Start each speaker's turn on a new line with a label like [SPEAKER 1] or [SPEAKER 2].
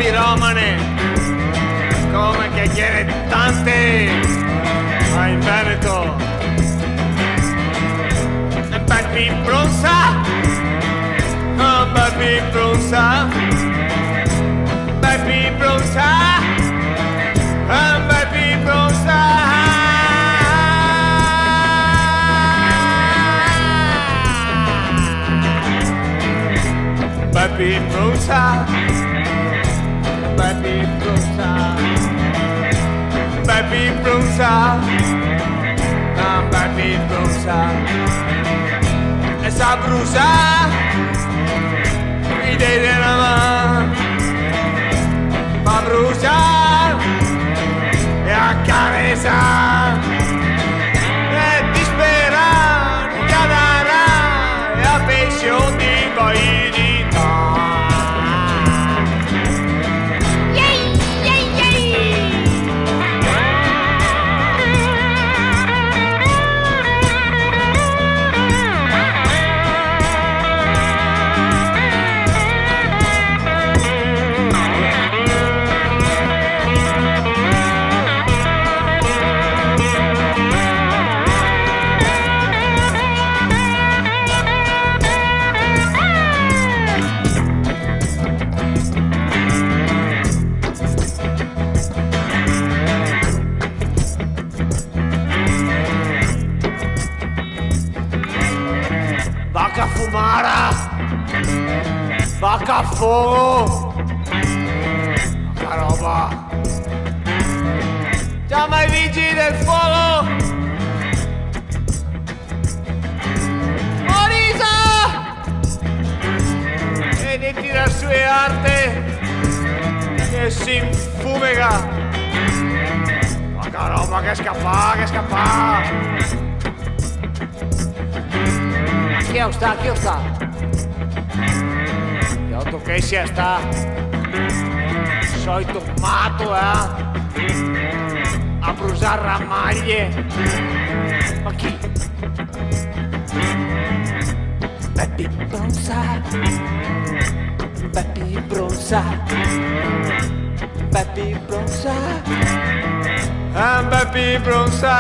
[SPEAKER 1] piromane, come chiacchiere tante, ma in Veneto. Bepi Bronza, Bepi Bronza, Bepi Bronza, Bepi Bronza. Bepi Bronza, Bepi Bronza, Bepi Bronza, Bepi Bronza. Essa brusa, idee della mano, fa bruciare e accarezzare e disperare, cadere e a pensione di validità. Vacca fumara, vacca a fuoco, che roba. Chiama i vigili del fuoco. Morisa! E ne tira su e arte e si infumega. Ma che roba, che scappa, che scappa. Chi sta? Chi sta? Io to che sia sta? Solito matto, a brusare ramaglie. Ma chi? Bepi Bronza, Bepi Bronza, Bepi Bronza, Bepi Bronza.